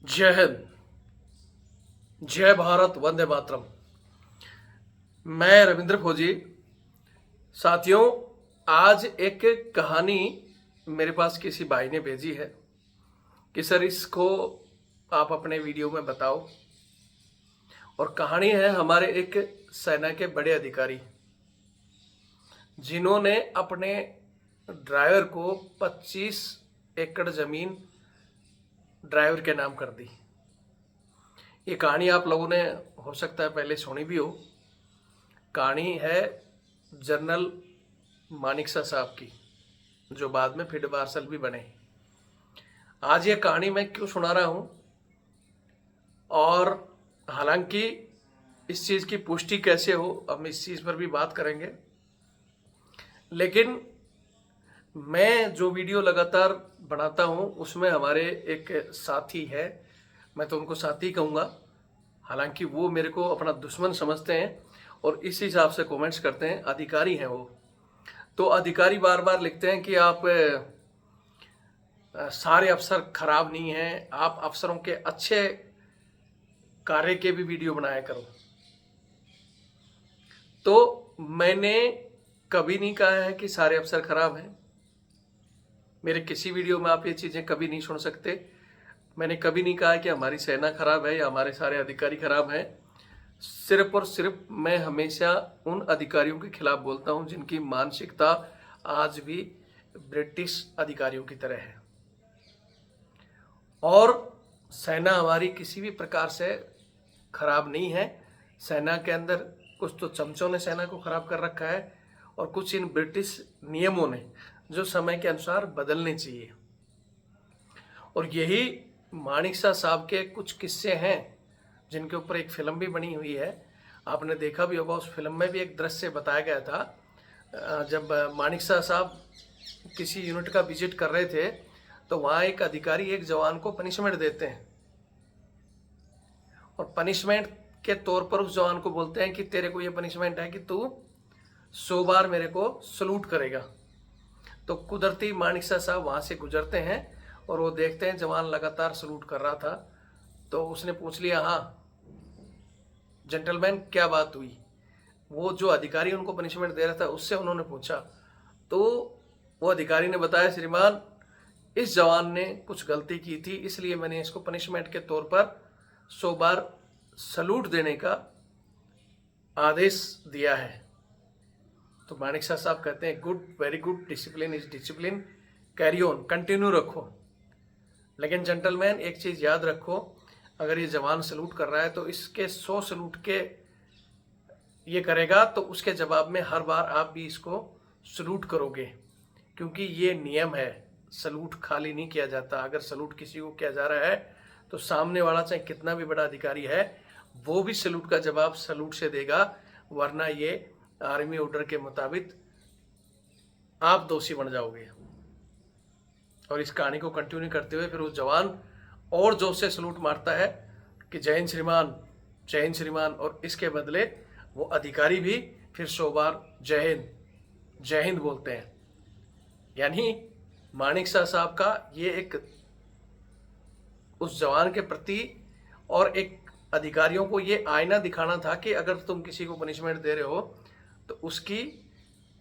जय हिंद। जय भारत। वंदे मातरम। मैं रविंद्र फौजी। साथियों, आज एक कहानी मेरे पास किसी भाई ने भेजी है कि सर इसको आप अपने वीडियो में बताओ। और कहानी है हमारे एक सेना के बड़े अधिकारी जिन्होंने अपने ड्राइवर को 25 एकड़ जमीन ड्राइवर के नाम कर दी। ये कहानी आप लोगों ने हो सकता है पहले सुनी भी हो। कहानी है जनरल मानेकशॉ साहब की, जो बाद में फील्ड मार्शल भी बने। आज ये कहानी मैं क्यों सुना रहा हूँ, और हालांकि इस चीज़ की पुष्टि कैसे हो, हम इस चीज़ पर भी बात करेंगे। लेकिन मैं जो वीडियो लगातार बनाता हूँ उसमें हमारे एक साथी है, मैं तो उनको साथी कहूँगा, हालांकि वो मेरे को अपना दुश्मन समझते हैं और इस हिसाब से कमेंट्स करते हैं। अधिकारी हैं वो। तो अधिकारी बार बार लिखते हैं कि आप सारे अफसर खराब नहीं हैं, आप अफसरों के अच्छे कार्य के भी वीडियो बनाया करो। तो मैंने कभी नहीं कहा है कि सारे अफसर खराब हैं। मेरे किसी वीडियो में आप ये चीज़ें कभी नहीं सुन सकते। मैंने कभी नहीं कहा कि हमारी सेना खराब है या हमारे सारे अधिकारी खराब हैं। सिर्फ और सिर्फ मैं हमेशा उन अधिकारियों के खिलाफ बोलता हूं जिनकी मानसिकता आज भी ब्रिटिश अधिकारियों की तरह है। और सेना हमारी किसी भी प्रकार से खराब नहीं है। सेना के अंदर कुछ तो चमचों ने सेना को खराब कर रखा है और कुछ इन ब्रिटिश नियमों ने जो समय के अनुसार बदलने चाहिए। और यही मानेकशॉ साहब के कुछ किस्से हैं जिनके ऊपर एक फिल्म भी बनी हुई है। आपने देखा भी होगा, उस फिल्म में भी एक दृश्य बताया गया था। जब मानेकशॉ साहब किसी यूनिट का विजिट कर रहे थे तो वहाँ एक अधिकारी एक जवान को पनिशमेंट देते हैं और पनिशमेंट के तौर पर उस जवान को बोलते हैं कि तेरे को ये पनिशमेंट है कि तू 100 बार मेरे को सलूट करेगा। तो कुदरती मानेकशॉ साहब वहाँ से गुजरते हैं और वो देखते हैं जवान लगातार सलूट कर रहा था। तो उसने पूछ लिया, हाँ जेंटलमैन क्या बात हुई। वो जो अधिकारी उनको पनिशमेंट दे रहा था उससे उन्होंने पूछा, तो वो अधिकारी ने बताया, श्रीमान इस जवान ने कुछ गलती की थी इसलिए मैंने इसको पनिशमेंट के तौर पर 100 बार सलूट देने का आदेश दिया है। तो मानेकशॉ साहब कहते हैं, good, very good, discipline is discipline, carry on, continue रखो। लेकिन जेंटलमैन एक चीज़ याद रखो, अगर ये जवान सलूट कर रहा है तो इसके 100 सलूट के ये करेगा तो उसके जवाब में हर बार आप भी इसको सलूट करोगे, क्योंकि ये नियम है। सलूट खाली नहीं किया जाता। अगर सलूट किसी को किया जा रहा है तो सामने वाला चाहे कितना भी बड़ा अधिकारी है वो भी सलूट का जवाब सलूट से देगा, वरना ये आर्मी ऑर्डर के मुताबिक आप दोषी बन जाओगे। और इस कहानी को कंटिन्यू करते हुए फिर वो जवान और जोर से सलूट मारता है कि जय हिंद श्रीमान, जय हिंद श्रीमान। और इसके बदले वो अधिकारी भी फिर 100 बार जय हिंद बोलते हैं। यानी मानेकशॉ साहब का ये एक उस जवान के प्रति और एक अधिकारियों को ये आईना दिखाना था कि अगर तुम किसी को पनिशमेंट दे रहे हो तो उसकी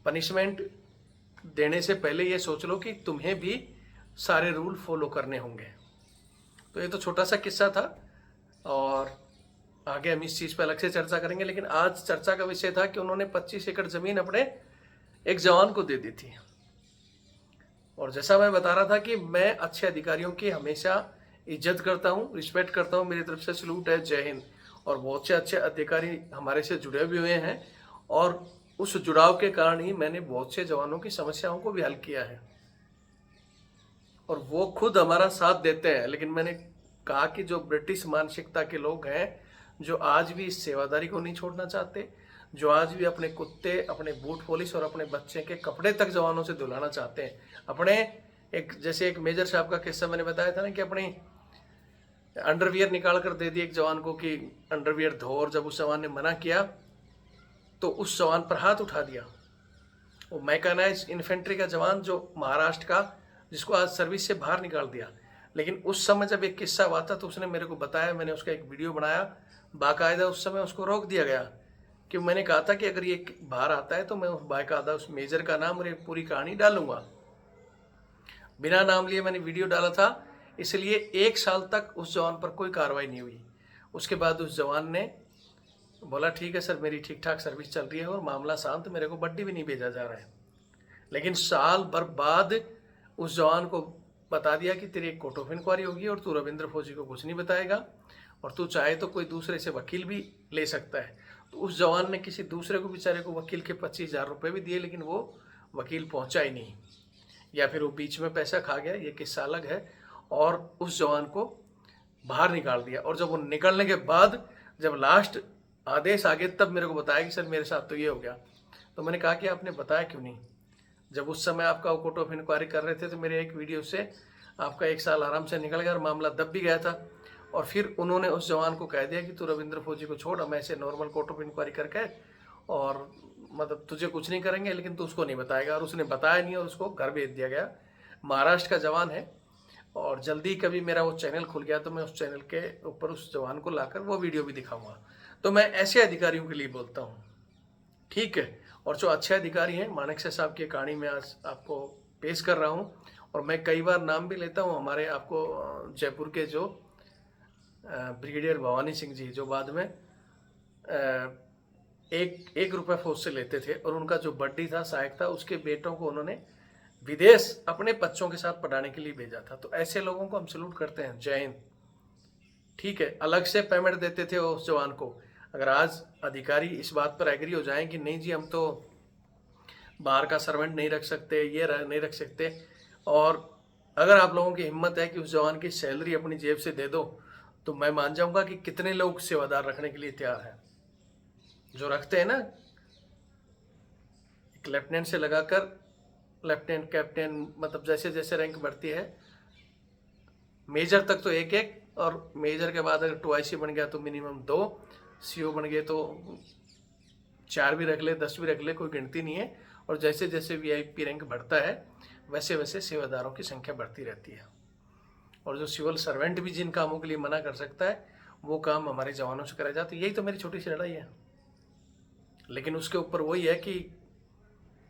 पनिशमेंट देने से पहले ये सोच लो कि तुम्हें भी सारे रूल फॉलो करने होंगे। तो ये तो छोटा सा किस्सा था और आगे हम इस चीज़ पर अलग से चर्चा करेंगे। लेकिन आज चर्चा का विषय था कि उन्होंने 25 एकड़ ज़मीन अपने एक जवान को दे दी थी। और जैसा मैं बता रहा था कि मैं अच्छे अधिकारियों की हमेशा इज्जत करता हूँ, रिस्पेक्ट करता हूँ, मेरी तरफ से सलूट है, जय हिंद। और बहुत से अच्छे अधिकारी हमारे से जुड़े भी हुए हैं और उस जुड़ाव के कारण ही मैंने बहुत से जवानों की समस्याओं को भी हल किया है और वो खुद हमारा साथ देते हैं। लेकिन मैंने कहा कि जो ब्रिटिश मानसिकता के लोग हैं, जो आज भी इस सेवादारी को नहीं छोड़ना चाहते, जो आज भी अपने कुत्ते, अपने बूट पॉलिश और अपने बच्चे के कपड़े तक जवानों से धुलाना चाहते हैं, अपने एक जैसे एक मेजर साहब का किस्सा मैंने बताया था ना कि अपनी अंडरवियर निकाल कर दे दी एक जवान को कि अंडरवियर धो, और जब उस जवान ने मना किया तो उस जवान पर हाथ उठा दिया। वो मैकेनाइज्ड इन्फेंट्री का जवान जो महाराष्ट्र का, जिसको आज सर्विस से बाहर निकाल दिया। लेकिन उस समय जब एक किस्सा हुआ था तो उसने मेरे को बताया, मैंने उसका एक वीडियो बनाया बाकायदा। उस समय उसको रोक दिया गया कि मैंने कहा था कि अगर ये बाहर आता है तो मैं बाकायदा उस मेजर का नाम और ये पूरी कहानी डालूंगा। बिना नाम लिए मैंने वीडियो डाला था, इसलिए 1 साल तक उस जवान पर कोई कार्रवाई नहीं हुई। उसके बाद उस जवान ने बोला ठीक है सर, मेरी ठीक ठाक सर्विस चल रही है और मामला शांत, मेरे को बड्डी भी नहीं भेजा जा रहा है। लेकिन साल भर बाद उस जवान को बता दिया कि तेरी एक कोर्ट ऑफ इंक्वायरी होगी और तू रविंद्र फौजी को कुछ नहीं बताएगा, और तू चाहे तो कोई दूसरे से वकील भी ले सकता है। तो उस जवान ने किसी दूसरे को, बेचारे को, वकील के 25,000 रुपये भी दिए, लेकिन वो वकील पहुंचा ही नहीं, या फिर वो बीच में पैसा खा गया, ये किस्सा अलग है। और उस जवान को बाहर निकाल दिया, और जब वो निकलने के बाद जब लास्ट आदेश आ गए तब मेरे को बताया कि सर मेरे साथ तो ये हो गया। तो मैंने कहा कि आपने बताया क्यों नहीं? जब उस समय आपका कोर्ट ऑफ इंक्वायरी कर रहे थे तो मेरे एक वीडियो से आपका 1 साल आराम से निकल गया और मामला दब भी गया था। और फिर उन्होंने उस जवान को कह दिया कि तू रविंद्र फौजी को छोड़, हम ऐसे नॉर्मल कोर्ट ऑफ इंक्वायरी करके और मतलब तुझे कुछ नहीं करेंगे, लेकिन तू उसको नहीं बताएगा। और उसने बताया नहीं और उसको घर भेज दिया गया। महाराष्ट्र का जवान है, और जल्दी कभी मेरा वो चैनल खुल गया तो मैं उस चैनल के ऊपर उस जवान को लाकर वो वीडियो भी दिखाऊंगा। तो मैं ऐसे अधिकारियों के लिए बोलता हूँ, ठीक है। और जो अच्छे अधिकारी हैं, मानेकशॉ साहब की कहानी में आज आपको पेश कर रहा हूँ, और मैं कई बार नाम भी लेता हूँ। हमारे आपको जयपुर के जो ब्रिगेडियर भवानी सिंह जी, जो बाद में 1 रुपये फौज से लेते थे, और उनका जो बड्डी था, सहायक था, उसके बेटों को उन्होंने विदेश अपने बच्चों के साथ पढ़ाने के लिए भेजा था। तो ऐसे लोगों को हम सैल्यूट करते हैं। जय हिंद। ठीक है, अलग से पेमेंट देते थे उस जवान को। अगर आज अधिकारी इस बात पर एग्री हो जाएं कि नहीं जी, हम तो बाहर का सर्वेंट नहीं रख सकते, ये नहीं रख सकते, और अगर आप लोगों की हिम्मत है कि उस जवान की सैलरी अपनी जेब से दे दो, तो मैं मान जाऊंगा कि कितने लोग सेवादार रखने के लिए तैयार हैं। जो रखते हैं ना, एक लेफ्टिनेंट से लगाकर लेफ्टिनेंट, कैप्टन, मतलब जैसे जैसे रैंक बढ़ती है, मेजर तक तो 1-1, और मेजर के बाद अगर 2IC बन गया तो मिनिमम 2, CO बन गए तो 4 भी रख ले, 10 भी रख ले, कोई गिनती नहीं है। और जैसे जैसे VIP रैंक बढ़ता है वैसे वैसे सेवादारों की संख्या बढ़ती रहती है। और जो सिविल सर्वेंट भी जिन कामों के लिए मना कर सकता है, वो काम हमारे जवानों से कराए जाते। यही तो मेरी छोटी सी लड़ाई है। लेकिन उसके ऊपर वही है कि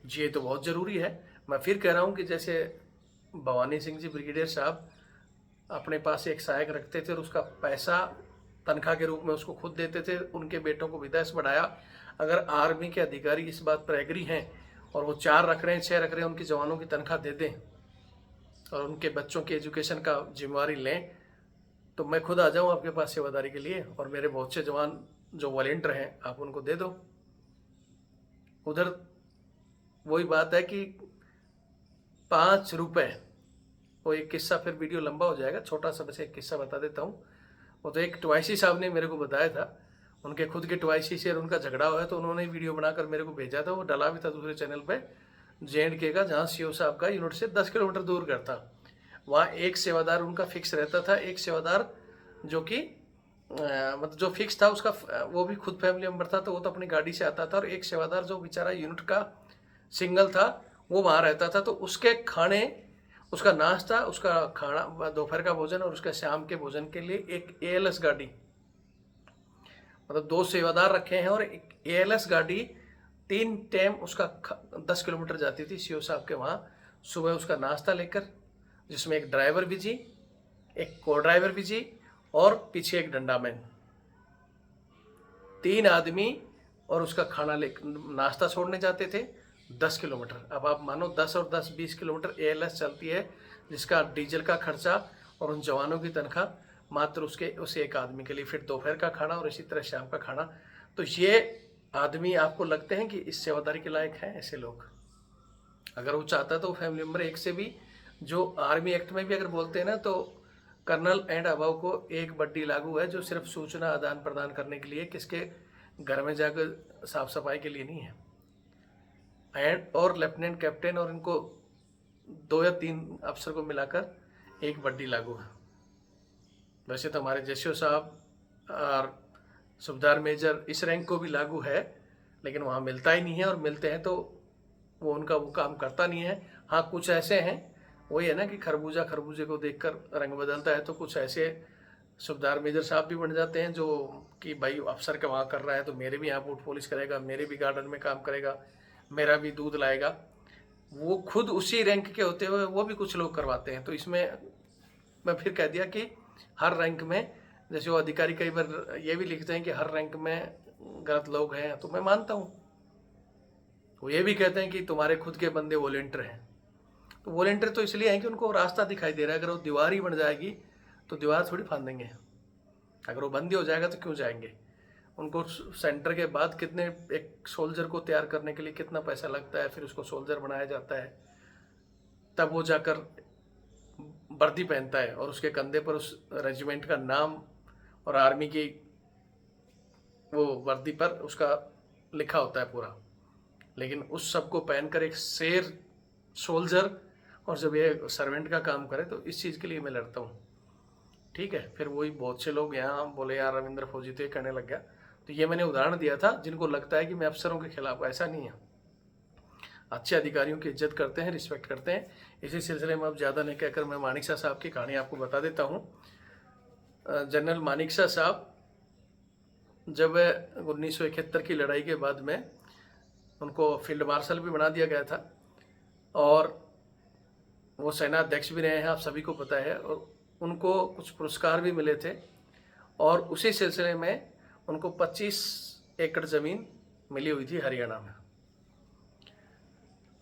ये तो बहुत ज़रूरी है। मैं फिर कह रहा हूँ कि जैसे भवानी सिंह जी ब्रिगेडियर साहब अपने पास एक सहायक रखते थे और उसका पैसा तनख्वाह के रूप में उसको खुद देते थे, उनके बेटों को विदेश बढ़ाया। अगर आर्मी के अधिकारी इस बात पर एग्री हैं और वो 4 रख रहे हैं, 6 रख रहे हैं, उनके जवानों की तनख्वाह दे दें और उनके बच्चों के एजुकेशन का जिम्मेवारी लें, तो मैं खुद आ जाऊँ आपके पास सेवादारी के लिए। और मेरे बहुत से जवान जो वॉलेंटियर हैं, आप उनको दे दो। उधर वही बात है कि 5 रुपये, वो एक किस्सा, फिर वीडियो लंबा हो जाएगा, छोटा सा बस एक किस्सा बता देता हूँ। वो तो एक 2IC साहब ने मेरे को बताया था, उनके खुद के 2IC से उनका झगड़ा हुआ है, तो उन्होंने वीडियो बनाकर मेरे को भेजा था। वो डला भी था दूसरे चैनल पे, JNK का, जहाँ CO साहब का यूनिट से 10 किलोमीटर दूर घर था। वहाँ एक सेवादार उनका फिक्स रहता था, एक सेवादार जो कि मतलब जो फिक्स था उसका, वो भी खुद फैमिली मेम्बर था, तो वो तो अपनी गाड़ी से आता था। और एक सेवादार जो बेचारा यूनिट का सिंगल था, वो वहाँ रहता था। तो उसके खाने, उसका नाश्ता, उसका खाना, दोपहर का भोजन और उसके शाम के भोजन के लिए एक ALS गाड़ी, मतलब 2 सेवादार रखे हैं, और एक ALS गाड़ी 3 टाइम उसका 10 किलोमीटर जाती थी CO साहब के वहाँ। सुबह उसका नाश्ता लेकर, जिसमें एक ड्राइवर भी जी, एक को ड्राइवर भी जी, और पीछे एक डंडामैन, 3 आदमी, और उसका खाना ले नाश्ता छोड़ने जाते थे 10 किलोमीटर। अब आप मानो 10 और 10 20 किलोमीटर ALS चलती है, जिसका डीजल का खर्चा और उन जवानों की तनख्वाह मात्र उस एक आदमी के लिए, फिर दोपहर का खाना और इसी तरह शाम का खाना। तो ये आदमी आपको लगते हैं कि इस सेवादारी के लायक हैं? ऐसे लोग, अगर वो चाहता तो फैमिली मेम्बर एक से भी, जो आर्मी एक्ट में भी अगर बोलते हैं ना, तो कर्नल एंड अबव को एक बड्डी लागू है, जो सिर्फ सूचना आदान प्रदान करने के लिए, किसके घर में जाकर साफ सफाई के लिए नहीं है। एंड और लेफ्टिनेंट, कैप्टन और इनको 2 या 3 अफसर को मिलाकर एक बड्डी लागू है। वैसे तो हमारे JCO साहब और सूबेदार मेजर इस रैंक को भी लागू है, लेकिन वहाँ मिलता ही नहीं है, और मिलते हैं तो वो उनका वो काम करता नहीं है। हाँ, कुछ ऐसे हैं वही है ना कि खरबूजा खरबूजे को देखकर रंग बदलता है। तो कुछ ऐसे सूबेदार मेजर साहब भी बन जाते हैं जो कि भाई अफसर का वहाँ कर रहा है तो मेरे भी यहाँ बूट पॉलिश करेगा, मेरे भी गार्डन में काम करेगा, मेरा भी दूध लाएगा। वो खुद उसी रैंक के होते हुए वो भी कुछ लोग करवाते हैं। तो इसमें मैं फिर कह दिया कि हर रैंक में, जैसे वो अधिकारी कई बार ये भी लिखते हैं कि हर रैंक में गलत लोग हैं, तो मैं मानता हूँ। वो ये भी कहते हैं कि तुम्हारे खुद के बंदे वॉलेंटियर हैं। तो वॉलेंटियर तो इसलिए हैं कि उनको रास्ता दिखाई दे रहा है। अगर वो दीवार ही बन जाएगी तो दीवार थोड़ी फांदेंगे। अगर वो बंद ही हो जाएगा तो क्यों जाएंगे। उनको सेंटर के बाद कितने, एक सोल्जर को तैयार करने के लिए कितना पैसा लगता है, फिर उसको सोल्जर बनाया जाता है, तब वो जाकर वर्दी पहनता है और उसके कंधे पर उस रेजिमेंट का नाम और आर्मी की वो वर्दी पर उसका लिखा होता है पूरा। लेकिन उस सब को पहनकर एक शेर सोल्जर, और जब ये सर्वेंट का काम करे, तो इस चीज़ के लिए मैं लड़ता हूँ। ठीक है। फिर वही बहुत से लोग यहाँ बोले यार रविंद्र फौजी तो ये करने लग गया। तो ये मैंने उदाहरण दिया था जिनको लगता है कि मैं अफसरों के खिलाफ, ऐसा नहीं है। अच्छे अधिकारियों की इज्जत करते हैं, रिस्पेक्ट करते हैं। इसी सिलसिले में अब ज़्यादा नहीं कहकर मैं मानिकशाह साहब की कहानी आपको बता देता हूँ। जनरल मानिकशाह साहब जब 1971 की लड़ाई के बाद में उनको फील्ड मार्शल भी बना दिया गया था और वो सेनाध्यक्ष भी रहे हैं, आप सभी को पता है। और उनको कुछ पुरस्कार भी मिले थे और उसी सिलसिले में उनको 25 एकड़ ज़मीन मिली हुई थी हरियाणा में।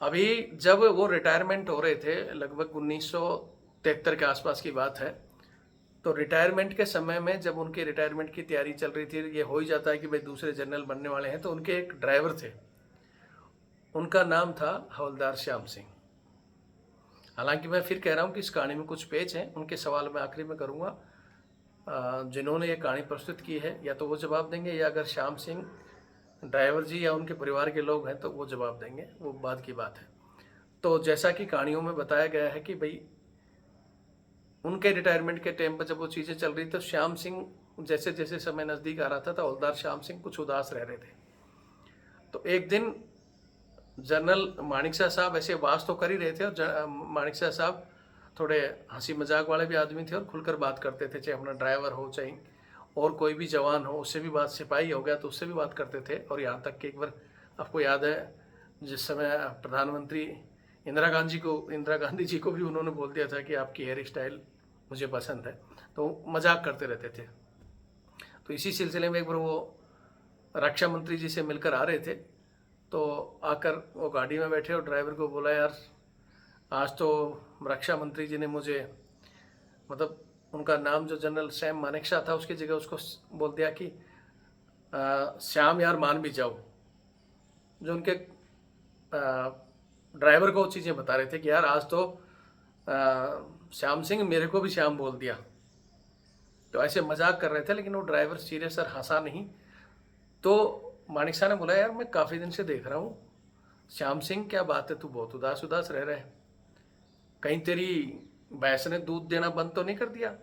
अभी जब वो रिटायरमेंट हो रहे थे, लगभग 1973 के आसपास की बात है, तो रिटायरमेंट के समय में जब उनके रिटायरमेंट की तैयारी चल रही थी, ये हो ही जाता है कि भाई दूसरे जनरल बनने वाले हैं, तो उनके एक ड्राइवर थे, उनका नाम था हवलदार श्याम सिंह। हालांकि मैं फिर कह रहा हूँ कि इस कहानी में कुछ पेच हैं, उनके सवाल मैं आखिरी में करूँगा। जिन्होंने ये कहानी प्रस्तुत की है या तो वो जवाब देंगे, या अगर श्याम सिंह ड्राइवर जी या उनके परिवार के लोग हैं तो वो जवाब देंगे, वो बाद की बात है। तो जैसा कि कहानियों में बताया गया है कि भाई उनके रिटायरमेंट के टाइम पर जब वो चीज़ें चल रही, तो श्याम सिंह जैसे जैसे समय नज़दीक आ रहा था तो हवलदार श्याम सिंह कुछ उदास रह रहे थे। तो एक दिन जनरल मानिकशाह साहब ऐसे वास तो कर ही रहे थे, और मानिकशाह साहब थोड़े हंसी मजाक वाले भी आदमी थे और खुलकर बात करते थे, चाहे अपना ड्राइवर हो चाहे और कोई भी जवान हो, उससे भी बात, सिपाही हो गया तो उससे भी बात करते थे। और यहाँ तक कि एक बार आपको याद है जिस समय प्रधानमंत्री इंदिरा गांधी जी को भी उन्होंने बोल दिया था कि आपकी हेयर स्टाइल मुझे पसंद है, तो मजाक करते रहते थे। तो इसी सिलसिले में एक बार वो रक्षा मंत्री जी से मिलकर आ रहे थे, तो आकर वो गाड़ी में बैठे और ड्राइवर को बोला यार आज तो रक्षा मंत्री जी ने मुझे, मतलब उनका नाम जो जनरल सैम मानेकशॉ था उसकी जगह उसको बोल दिया कि श्याम यार मान भी जाओ। जो उनके ड्राइवर को चीज़ें बता रहे थे कि यार आज तो श्याम सिंह मेरे को भी श्याम बोल दिया। तो ऐसे मजाक कर रहे थे, लेकिन वो ड्राइवर सीरियस और हंसा नहीं। तो मानिकशाह ने बोला यार मैं काफ़ी दिन से देख रहा हूँ श्याम सिंह, क्या बात है तू बहुत उदास उदास रह रहा है, कहीं तेरी भैंस ने दूध देना बंद तो नहीं कर दिया,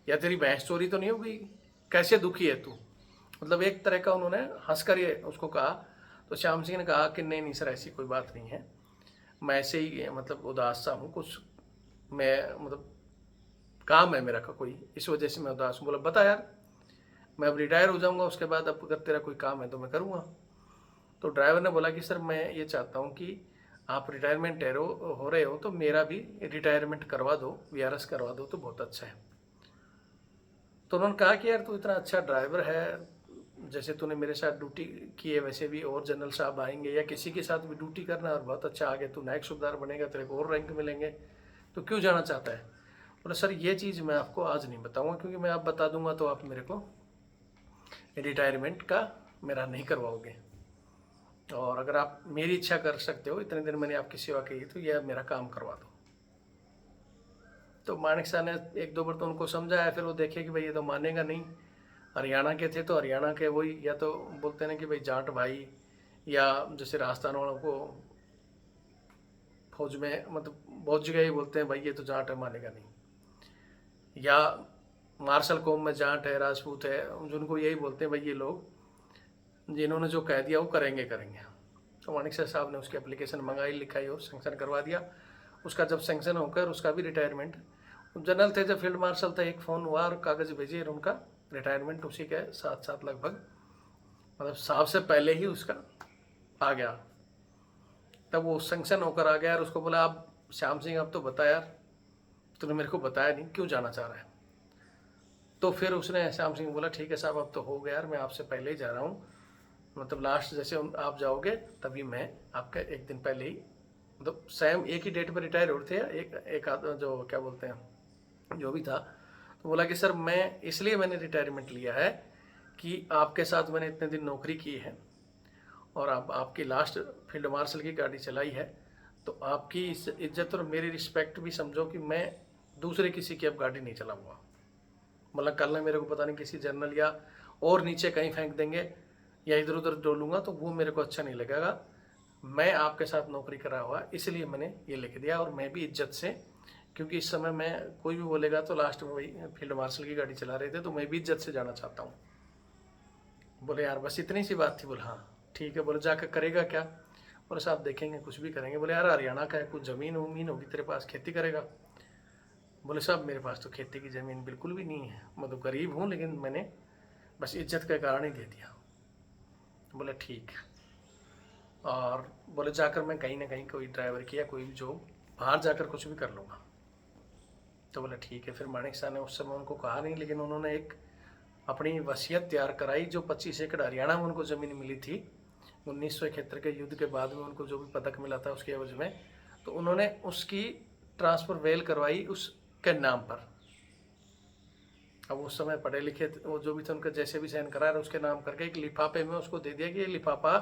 या तेरी भैंस चोरी तो नहीं हो गई, कैसे दुखी है तू। मतलब एक तरह का उन्होंने हंसकर ये उसको कहा। तो श्याम सिंह ने कहा कि नहीं नहीं सर ऐसी कोई बात नहीं है, मैं ऐसे ही मतलब उदास सा हूँ, कुछ मैं मतलब काम है मेरा का कोई, इस वजह से मैं उदास हूँ। बोला बता यार, मैं अब रिटायर हो जाऊँगा, उसके बाद अब अगर तेरा कोई काम है तो मैं करूँगा। तो ड्राइवर ने बोला कि सर मैं ये चाहता हूँ कि आप रिटायरमेंट हो रहे हो तो मेरा भी रिटायरमेंट करवा दो, वीआरएस करवा दो तो बहुत अच्छा है। तो उन्होंने कहा कि यार तू इतना अच्छा ड्राइवर है, जैसे तूने मेरे साथ ड्यूटी की है वैसे भी और जनरल साहब आएंगे या किसी के साथ भी ड्यूटी करना, और बहुत अच्छा आगे तू नायक सूबेदार बनेगा, तेरे को और रैंक मिलेंगे, तो क्यों जाना चाहता है। बोला सर ये चीज़ मैं आपको आज नहीं बताऊँगा, क्योंकि मैं आप बता दूंगा तो आप मेरे को रिटायरमेंट का मेरा नहीं करवाओगे, और अगर आप मेरी इच्छा कर सकते हो, इतने दिन मैंने आपकी सेवा की तो यह मेरा काम करवा दो। तो मानेकशॉ ने एक दो बार तो उनको समझाया, फिर वो देखे कि भाई ये तो मानेगा नहीं। हरियाणा के थे तो हरियाणा के वही, या तो बोलते हैं कि भाई जाट भाई, या जैसे राजस्थान वालों को फौज में मतलब बहुत जगह ही बोलते हैं भाई ये तो जाट है, मानेगा नहीं। या मार्शल कौम में जाट है, राजपूत है, जिनको यही बोलते हैं भाई ये लोग जिन्होंने जो कह दिया वो करेंगे। तो मानेकशॉ साहब ने उसकी एप्लीकेशन मंगाई, लिखाई और सेंक्शन करवा दिया। उसका जब सेंक्शन होकर उसका भी रिटायरमेंट, जनरल थे जब फील्ड मार्शल थे, एक फ़ोन हुआ और कागज़ भेजे और उनका रिटायरमेंट उसी के साथ साथ लगभग, मतलब साहब से पहले ही उसका आ गया। तब वो सेंक्शन होकर आ गया और उसको बोला, अब श्याम सिंह अब तो बता यार, तूने मेरे को बताया नहीं, क्यों जाना चाह रहा है? तो फिर उसने, श्याम सिंह बोला ठीक है साहब अब तो हो गया यार, मैं आपसे पहले ही जा रहा हूँ, मतलब लास्ट जैसे आप जाओगे तभी मैं आपका एक दिन पहले ही, मतलब सेम एक ही डेट पर रिटायर होते थे, एक जो क्या बोलते हैं जो भी था। तो बोला कि सर मैं इसलिए मैंने रिटायरमेंट लिया है कि आपके साथ मैंने इतने दिन नौकरी की है और आपकी लास्ट फील्ड मार्शल की गाड़ी चलाई है, तो आपकी इज्जत और मेरी रिस्पेक्ट भी समझो कि मैं दूसरे किसी की अब गाड़ी नहीं चलाऊंगा। मतलब कल ने मेरे को पता नहीं किसी जनरल या और नीचे कहीं फेंक देंगे या इधर उधर डोलूंगा तो वो मेरे को अच्छा नहीं लगेगा। मैं आपके साथ नौकरी करा हुआ इसलिए मैंने ये लिख दिया, और मैं भी इज्जत से, क्योंकि इस समय मैं कोई भी बोलेगा तो लास्ट में वही फील्ड मार्शल की गाड़ी चला रहे थे, तो मैं भी इज्जत से जाना चाहता हूँ। बोले यार बस इतनी सी बात थी। बोले हाँ ठीक है। बोले जाकर करेगा क्या? बोले साहब देखेंगे कुछ भी करेंगे। बोले यार हरियाणा का है, कुछ ज़मीन वमीन होगी तेरे पास, खेती करेगा? बोले साहब मेरे पास तो खेती की ज़मीन बिल्कुल भी नहीं है, मैं तो गरीब हूँ, लेकिन मैंने बस इज्जत के कारण ही दे दिया। बोले ठीक। और बोले जाकर मैं कहीं ना कहीं कोई ड्राइवर की या कोई भी जॉब बाहर जाकर कुछ भी कर लूँगा। तो बोले ठीक है। फिर मानिक शाह ने उस समय उनको कहा नहीं, लेकिन उन्होंने एक अपनी वसीयत तैयार कराई, जो 25 एकड़ हरियाणा में उनको ज़मीन मिली थी 1971 के युद्ध के बाद में, उनको जो भी पदक मिला था उसके एवज में, तो उन्होंने उसकी ट्रांसफ़र वेल करवाई उसके नाम पर। अब उस समय पढ़े लिखे वो जो भी थे उनका जैसे भी साइन करा रहे उसके नाम करके एक लिफाफे में उसको दे दिया कि ये लिफाफा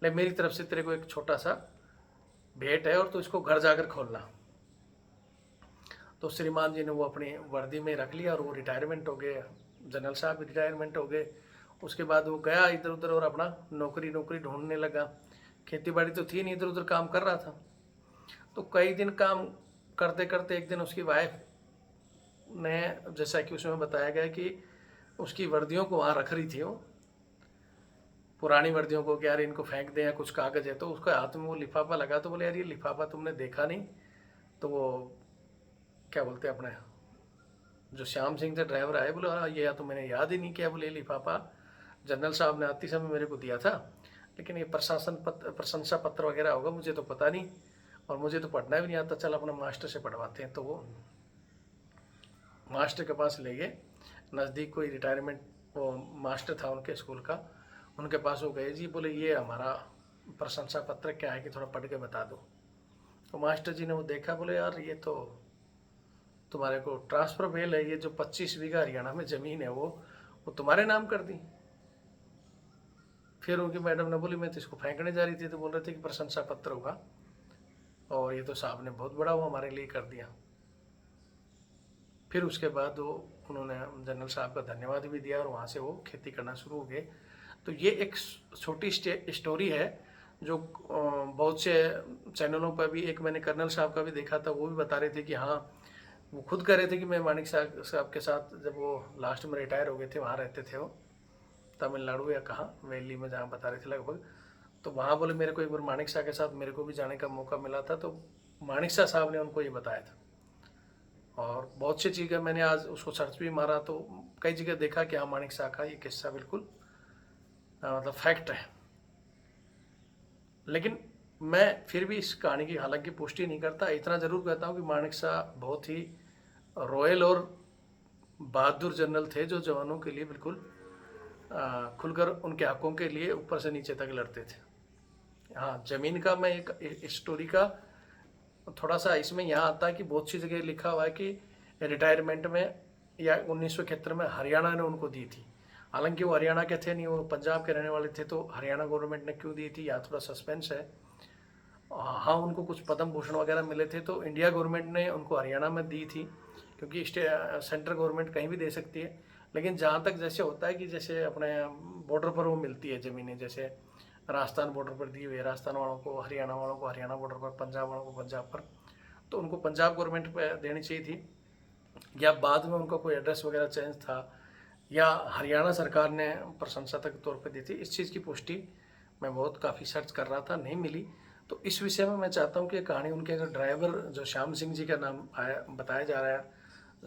ले, मेरी तरफ से तेरे को एक छोटा सा भेंट है और तो इसको घर जाकर खोलना। तो श्रीमान जी ने वो अपनी वर्दी में रख लिया और वो रिटायरमेंट हो गए, जनरल साहब भी रिटायरमेंट हो गए। उसके बाद वो गया इधर उधर और अपना नौकरी ढूंढने लगा। खेती बाड़ी तो थी नहीं, इधर उधर काम कर रहा था। तो कई दिन काम करते करते एक दिन उसकी वाइफ ने, जैसा कि उसमें बताया गया कि उसकी वर्दियों को वहाँ रख रही थी, वो पुरानी वर्दियों को कि यार इनको फेंक दें या कुछ कागज़ है, तो उसके हाथ में वो लिफाफा लगा। तो बोले यार ये लिफाफा तुमने देखा नहीं? तो वो क्या बोलते हैं अपने जो श्याम सिंह थे ड्राइवर आए, बोले हाँ ये या तो मैंने याद ही नहीं किया। बोले लिफाफा जनरल साहब ने आते समय मेरे को दिया था, लेकिन ये प्रशंसा पत्र वगैरह होगा, मुझे तो पता नहीं और मुझे तो पढ़ना भी नहीं आता, चल अपना मास्टर से पढ़वाते हैं। तो वो मास्टर के पास ले गए, नज़दीक कोई रिटायरमेंट वो मास्टर था उनके स्कूल का, उनके पास वो गए। जी बोले ये हमारा प्रशंसा पत्र क्या है कि थोड़ा पढ़ के बता दो। तो मास्टर जी ने वो देखा, बोले यार ये तो तुम्हारे को ट्रांसफ़र वेल है, ये जो 25 बीघा हरियाणा में ज़मीन है वो तुम्हारे नाम कर दी। फिर उनकी मैडम ने बोली मैं तो इसको फेंकने जा रही थी, तो बोल रहे थे कि प्रशंसा पत्र होगा और ये तो साहब ने बहुत बड़ा वो हमारे लिए कर दिया। फिर उसके बाद वो उन्होंने जनरल साहब का धन्यवाद भी दिया और वहाँ से वो खेती करना शुरू हो गए। तो ये एक छोटी स्टोरी है जो बहुत से चैनलों पर भी, एक मैंने कर्नल साहब का भी देखा था, वो भी बता रहे थे कि हाँ वो खुद कह रहे थे कि मैं मानिक साहब के साथ जब वो लास्ट में रिटायर हो गए थे, वहाँ रहते थे वो तमिलनाडु या कहाँ वैली में, जहाँ बता रहे थे लगभग। तो वहाँ बोले मेरे को एक बार मानिक शाह के साथ मेरे को भी जाने का मौका मिला था, तो मानिक शाह साहब ने उनको ये बताया था। और बहुत सी चीज़ें मैंने आज उसको सर्च भी मारा तो कई जगह देखा कि हाँ मानिक शाह का ये किस्सा बिल्कुल मतलब फैक्ट है। लेकिन मैं फिर भी इस कहानी की हालांकि पुष्टि नहीं करता, इतना ज़रूर कहता हूँ कि मानिक शाह बहुत ही रॉयल और बहादुर जनरल थे, जो जवानों के लिए बिल्कुल खुलकर उनके हकों के लिए ऊपर से नीचे तक लड़ते थे। हाँ ज़मीन का मैं एक स्टोरी का थोड़ा सा इसमें यहाँ आता है कि बहुत सी जगह लिखा हुआ है कि रिटायरमेंट में या 1971 में हरियाणा ने उनको दी थी। हालांकि वो हरियाणा के थे नहीं, वो पंजाब के रहने वाले थे, तो हरियाणा गवर्नमेंट ने क्यों दी थी यहाँ थोड़ा सस्पेंस है। हाँ उनको कुछ पद्म भूषण वगैरह मिले थे, तो इंडिया गवर्नमेंट ने उनको हरियाणा में दी थी, क्योंकि सेंट्रल गवर्नमेंट कहीं भी दे सकती है। लेकिन जहाँ तक जैसे होता है कि जैसे अपने बॉर्डर पर वो मिलती है ज़मीनें, जैसे राजस्थान बॉर्डर पर दी हुई है राजस्थान वालों को, हरियाणा वालों को हरियाणा बॉर्डर पर, पंजाब वालों को पंजाब पर, तो उनको पंजाब गवर्नमेंट पर देनी चाहिए थी। या बाद में उनका कोई एड्रेस वगैरह चेंज था, या हरियाणा सरकार ने प्रशंसा के तौर पर दी थी, इस चीज़ की पुष्टि मैं बहुत काफ़ी सर्च कर रहा था, नहीं मिली। तो इस विषय में मैं चाहता हूँ कि कहानी उनके अगर ड्राइवर जो श्याम सिंह जी का नाम आया बताया जा रहा है,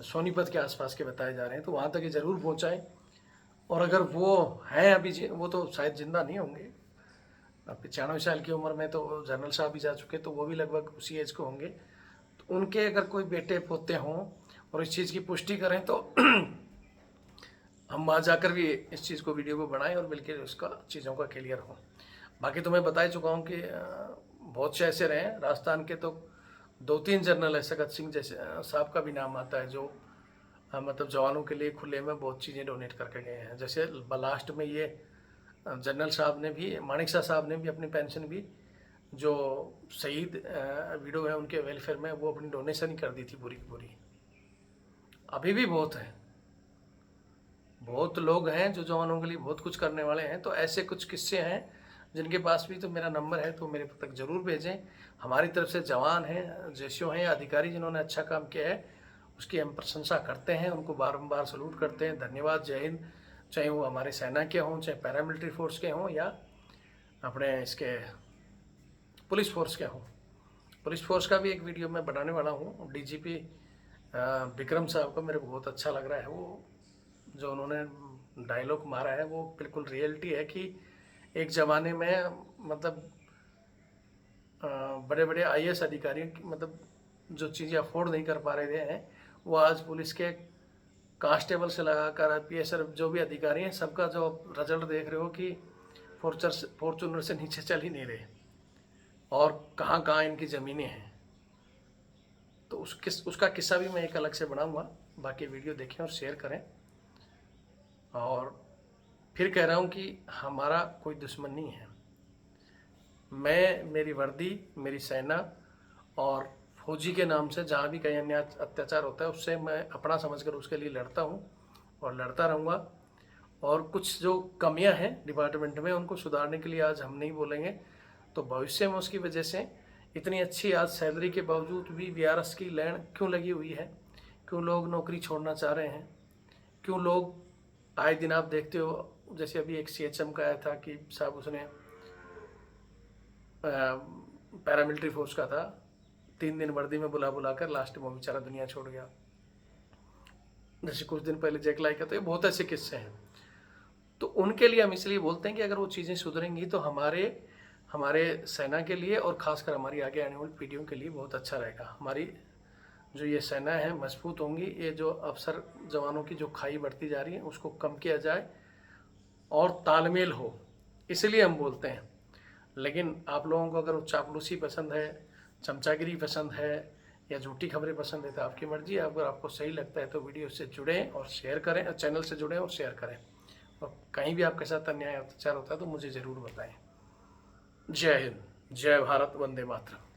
सोनीपत के आसपास के बताए जा रहे हैं, तो वहाँ तक ये ज़रूर पहुँचाएँ। और अगर वो हैं अभी वो तो शायद जिंदा नहीं होंगे, 95 साल की उम्र में तो जनरल साहब भी जा चुके, तो वो भी लगभग उसी एज को होंगे। तो उनके अगर कोई बेटे पोते हों और इस चीज़ की पुष्टि करें तो हम वहाँ जाकर भी इस चीज़ को वीडियो को बनाएं और मिलकर उसका चीज़ों का क्लियर हो। बाकी तो मैं बता ही चुका हूँ कि बहुत से ऐसे रहे राजस्थान के, तो 2-3 जनरल है, सकत सिंह जैसे साहब का भी नाम आता है, जो मतलब जवानों के लिए खुले में बहुत चीज़ें डोनेट करके गए हैं। जैसे लास्ट में ये जनरल साहब ने भी, माणिक शाह साहब ने भी अपनी पेंशन भी जो शहीद विडो है उनके वेलफेयर में वो अपनी डोनेशन ही कर दी थी पूरी की पूरी। अभी भी बहुत लोग हैं जो जवानों के लिए बहुत कुछ करने वाले हैं। तो ऐसे कुछ किस्से हैं जिनके पास भी तो मेरा नंबर है, तो मेरे तक ज़रूर भेजें। हमारी तरफ से जवान हैं, जैसो हैं, अधिकारी जिन्होंने अच्छा काम किया है उसकी हम प्रशंसा करते हैं, उनको बारंबार सलूट करते हैं, धन्यवाद, जय हिंद। चाहे वो हमारे सेना के हों, चाहे पैरामिलिट्री फोर्स के हों, या अपने इसके पुलिस फोर्स के हों। पुलिस फोर्स का भी एक वीडियो मैं बनाने वाला हूँ। डीजीपी विक्रम साहब का मेरे को बहुत अच्छा लग रहा है, वो जो उन्होंने डायलॉग मारा है वो बिल्कुल रियलिटी है कि एक ज़माने में मतलब बड़े बड़े आईएएस अधिकारी मतलब जो चीज़ें अफोर्ड नहीं कर पा रहे हैं, वो आज पुलिस के कांस्टेबल से लगाकर आईपीएस जो भी अधिकारी हैं सबका जो रिजल्ट देख रहे हो कि फॉर्चूनर से नीचे चल ही नहीं रहे, और कहाँ कहाँ इनकी ज़मीनें हैं। तो उसका किस्सा भी मैं एक अलग से बनाऊंगा। बाकी वीडियो देखें और शेयर करें। और फिर कह रहा हूँ कि हमारा कोई दुश्मन नहीं है। मैं, मेरी वर्दी, मेरी सेना और फौजी के नाम से जहाँ भी कहीं अन्याय अत्याचार होता है उससे मैं अपना समझकर उसके लिए लड़ता हूँ और लड़ता रहूँगा। और कुछ जो कमियाँ हैं डिपार्टमेंट में उनको सुधारने के लिए आज हम नहीं बोलेंगे, तो भविष्य में उसकी वजह से इतनी अच्छी आज सैलरी के बावजूद भी वीआरएस की लाइन क्यों लगी हुई है, क्यों लोग नौकरी छोड़ना चाह रहे हैं, क्यों लोग आए दिन आप देखते हो। जैसे अभी एक सीएचएम का आया था कि साहब उसने पैरामिलिट्री फोर्स का था, 3 दिन वर्दी में बुला कर लास्ट में वो बेचारा दुनिया छोड़ गया। जैसे कुछ दिन पहले जैकलाई का, तो ये बहुत ऐसे किस्से हैं। तो उनके लिए हम इसलिए बोलते हैं कि अगर वो चीज़ें सुधरेंगी तो हमारे सेना के लिए और खासकर हमारी आगे आने वाली पीढ़ियों के लिए बहुत अच्छा रहेगा। हमारी जो ये सेना है मजबूत होंगी। ये जो अफसर जवानों की जो खाई बढ़ती जा रही है उसको कम किया जाए और तालमेल हो, इसलिए हम बोलते हैं। लेकिन आप लोगों को अगर चापलूसी पसंद है, चमचागिरी पसंद है या झूठी खबरें पसंद है तो आपकी मर्जी है। अगर आपको सही लगता है तो वीडियो से जुड़ें और शेयर करें, चैनल से जुड़ें और शेयर करें। और कहीं भी आपके साथ अन्याय अत्याचार होता है तो मुझे ज़रूर बताएं। जय हिंद, जय भारत, वंदे मातरम।